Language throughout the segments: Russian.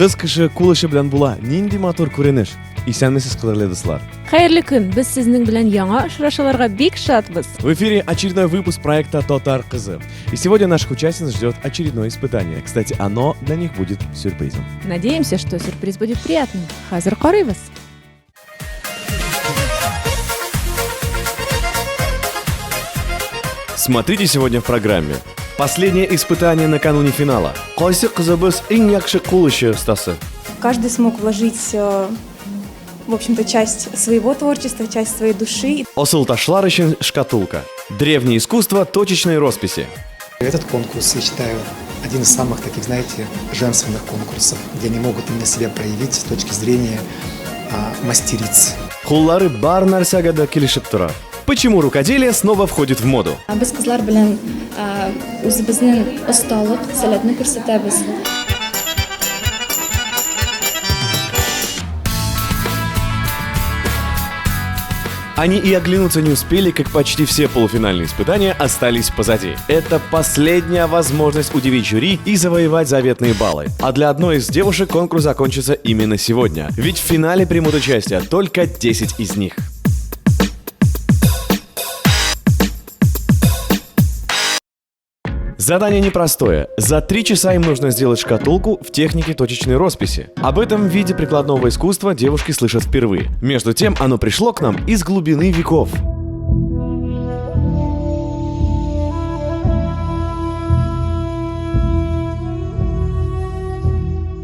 Кыз кеше кул эше белән була. Нинди матур күренеш. Исәнмесез, кадерле дуслар. Хәерле көн. Без сезнең белән яңа очрашуларга бик шатбыз. В эфире очередной выпуск проекта «Татар кызы». И сегодня наших участниц ждет очередное испытание. Кстати, оно для них будет сюрпризом. Надеемся, что сюрприз будет приятным. Хәзер карыйбыз. Смотрите сегодня в программе. Последнее испытание накануне финала. Кайсы кызыбыз иң яхшы кул эше остасы? Каждый смог вложить, в общем-то, часть своего творчества, часть своей души. Асыл ташлар өчен шкатулка. Древнее искусство точечной росписи. Этот конкурс, я считаю, один из самых таких, знаете, женственных конкурсов, где они могут именно себя проявить с точки зрения мастериц. Куллары бар нәрсәгә дә килешеп тора. Почему рукоделие снова входит в моду? Без кызлар белән үзебезнең осталык, сәләтне күрсәтәбез. Они и оглянуться не успели, как почти все полуфинальные испытания остались позади. Это последняя возможность удивить жюри и завоевать заветные баллы. А для одной из девушек конкурс закончится именно сегодня. Ведь в финале примут участие только 10 из них. Задание непростое. За 3 часа им нужно сделать шкатулку в технике точечной росписи. Об этом виде прикладного искусства девушки слышат впервые. Между тем, оно пришло к нам из глубины веков.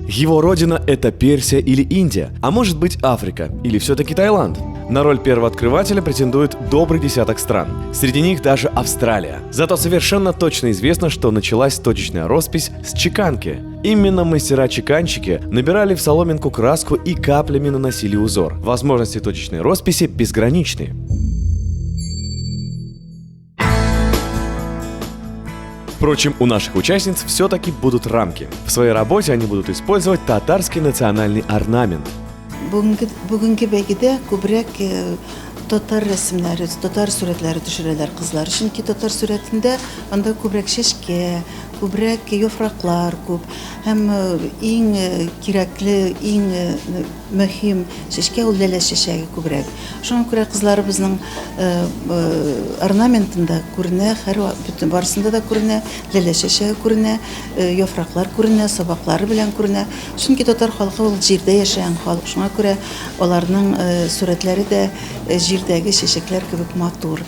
Его родина – это Персия или Индия, а может быть Африка, или все-таки Таиланд. На роль первооткрывателя претендует добрый десяток стран. Среди них даже Австралия. Зато совершенно точно известно, что началась точечная роспись с чеканки. Именно мастера-чеканщики набирали в соломинку краску и каплями наносили узор. Возможности точечной росписи безграничны. Впрочем, у наших участниц все-таки будут рамки. В своей работе они будут использовать татарский национальный орнамент. Бүгінгі бәйгедә күбрәк татар рәсемнәре, татар сүрәтләре төшерәләр кызлар. Чөнки татар сүрәтендә анда күбрәк шәшкә, күбрәк яфраклар күп. Һәм иң кирәкле, иң мөһим шәшкә ул ләлә шәшәге күбрәк. Шуңа күрә кызларыбызның орнаментында күренә, һәр бөтен барысында да күренә, ләлә шәшәге күренә, яфраклар күренә, сабаклары белән күренә. Чөнки татар халкы ул җирдә яшәгән халык. Шуңа күрә аларның сүрәтләре дә җирдәге шәшәкләр кебек матур.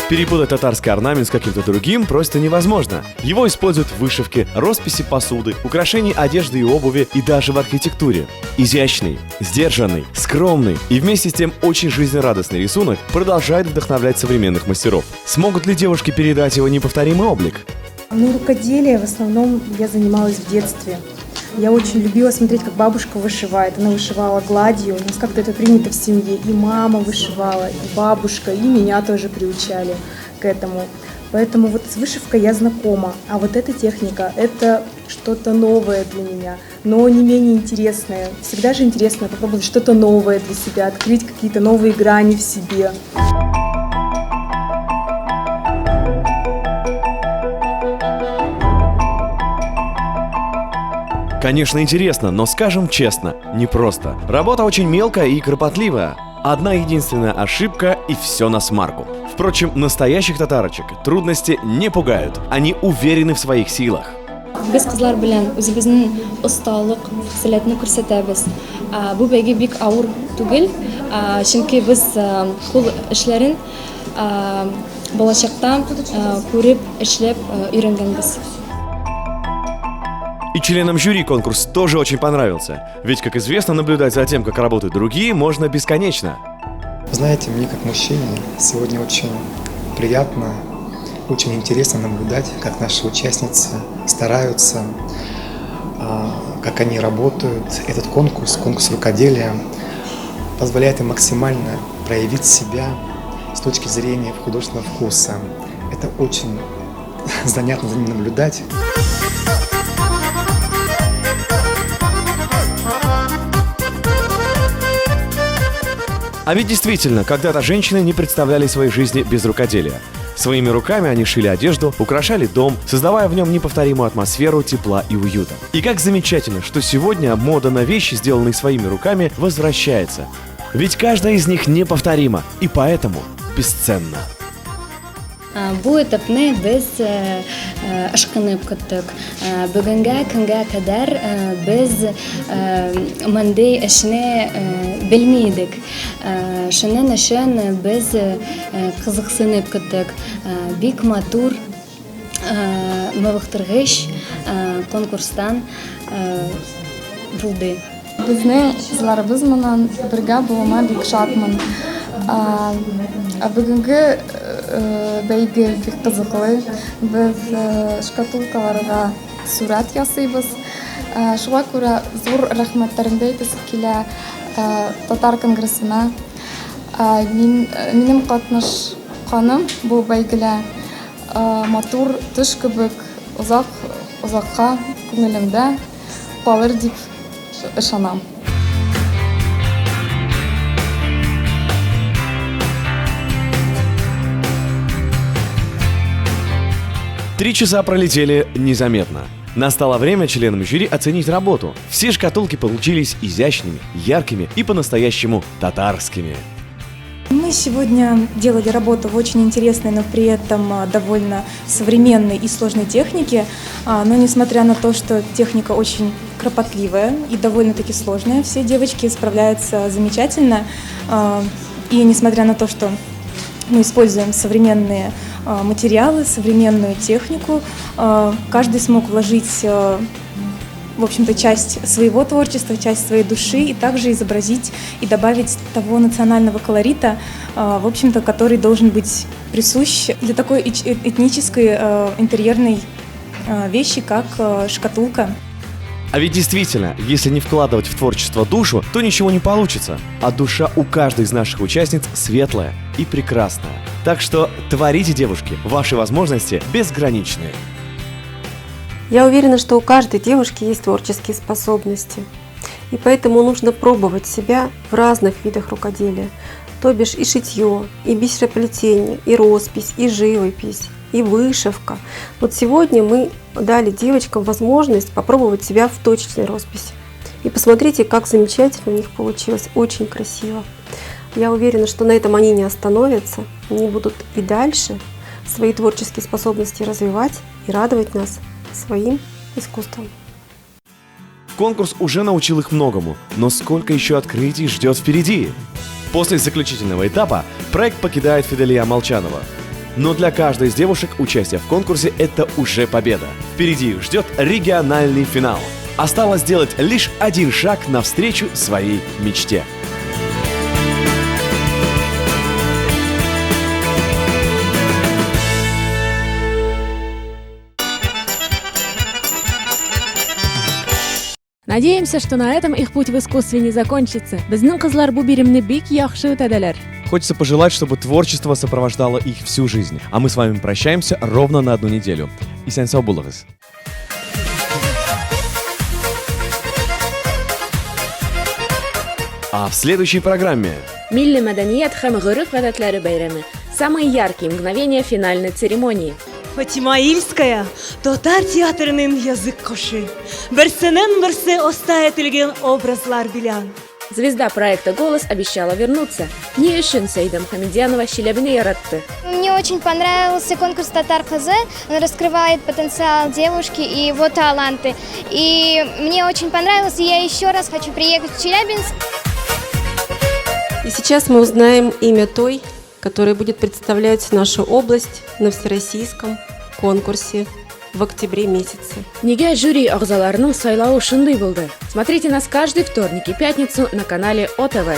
Перепутать татарский орнамент с каким-то другим просто невозможно. Его используют в вышивке, росписи посуды, украшении одежды и обуви и даже в архитектуре. Изящный, сдержанный, скромный и вместе с тем очень жизнерадостный рисунок продолжает вдохновлять современных мастеров. Смогут ли девушки передать его неповторимый облик? Рукоделие в основном я занималась в детстве. Я очень любила смотреть, как бабушка вышивает. Она вышивала гладью. У нас как-то это принято в семье. И мама вышивала, и бабушка, и меня тоже приучали к этому. Поэтому вот с вышивкой я знакома. А вот эта техника – это что-то новое для меня, но не менее интересное. Всегда же интересно попробовать что-то новое для себя, открыть какие-то новые грани в себе. Конечно, интересно, но скажем честно, непросто. Работа очень мелкая и кропотливая. Одна единственная ошибка и все на смарку. Впрочем, настоящих татарочек трудности не пугают. Они уверены в своих силах. Без кызлар белән үзебезнең осталык, сәләтне күрсәтәбез. Бу бәйге бик авыр түгел, чөнки без кул эшләрен балачактан күреп, эшләп өйрәнгәнбез. И членам жюри конкурс тоже очень понравился. Ведь, как известно, наблюдать за тем, как работают другие, можно бесконечно. Знаете, мне как мужчине сегодня очень приятно, очень интересно наблюдать, как наши участницы стараются, как они работают. Этот конкурс рукоделия, позволяет им максимально проявить себя с точки зрения художественного вкуса. Это очень занятно за ним наблюдать. А ведь действительно, когда-то женщины не представляли своей жизни без рукоделия. Своими руками они шили одежду, украшали дом, создавая в нем неповторимую атмосферу тепла и уюта. И как замечательно, что сегодня мода на вещи, сделанные своими руками, возвращается. Ведь каждая из них неповторима и поэтому бесценна. Бу этапны без ашкынып кыттык. Бүгүнгө күнгө кадар без мындай эшне билмейдик. Шунун үчүн без кызыксынып кыттык. Бик матур мавыктыргыч конкурстан булды. Безнең кызларыбыз менән бергә булуыма бик шатмын. Бүгенге бәйге бик кызыклы. Без шкатулкаларга сурәт ясыйбыз. Шуңа күрә зур рәхмәтләремне әйтәсе килә Татар конгрессына. Минем катнашканым бу бәйгелә матур төш кебек озакка күңелемдә калыр дип ышанам. 3 часа пролетели незаметно. Настало время членам жюри оценить работу. Все шкатулки получились изящными, яркими и по-настоящему татарскими. Мы сегодня делали работу в очень интересной, но при этом довольно современной и сложной технике. Но несмотря на то, что техника очень кропотливая и довольно-таки сложная, все девочки справляются замечательно. И несмотря на то, что мы используем современные материалы, современную технику, каждый смог вложить, в общем-то, часть своего творчества, часть своей души и также изобразить и добавить того национального колорита, в общем-то, который должен быть присущ для такой этнической интерьерной вещи, как шкатулка. А ведь действительно, если не вкладывать в творчество душу, то ничего не получится. А душа у каждой из наших участниц светлая и прекрасная. Так что творите, девушки, ваши возможности безграничны. Я уверена, что у каждой девушки есть творческие способности. И поэтому нужно пробовать себя в разных видах рукоделия. То бишь и шитье, и бисероплетение, и роспись, и живопись, и вышивка. Вот сегодня мы дали девочкам возможность попробовать себя в точечной росписи. И посмотрите, как замечательно у них получилось, очень красиво. Я уверена, что на этом они не остановятся, они будут и дальше свои творческие способности развивать и радовать нас своим искусством. Конкурс уже научил их многому, но сколько еще открытий ждет впереди? После заключительного этапа проект покидает Фиделия Молчанова. Но для каждой из девушек участие в конкурсе – это уже победа. Впереди их ждет региональный финал. Осталось сделать лишь один шаг навстречу своей мечте. Надеемся, что на этом их путь в искусстве не закончится. Безнең кызлар бу биремне бик яхшы үтәделәр. Хочется пожелать, чтобы творчество сопровождало их всю жизнь. А мы с вами прощаемся ровно на 1 неделю. Исән сау булыгыз. А в следующей программе... Милли мәдәният һәм гореф-гадәтләре бәйрәме. Самые яркие мгновения финальной церемонии. Фатима Ильская Татар театрының язык кошы. Берсенен-берсе оста этилген образлар белән. Звезда проекта «Голос» обещала вернуться. Не өчен Саида Мухамедьянова Челябине яратты. Мне очень понравился конкурс «Татар КЗ». Он раскрывает потенциал девушки и его таланты. И мне очень понравилось, и я еще раз хочу приехать в Челябинск. И сейчас мы узнаем имя той, которая будет представлять нашу область на всероссийском конкурсе в октябре месяце. Нигә жюри агзаларының сайлауы шундый булды. Смотрите нас каждый вторник и пятницу на канале ОТВ.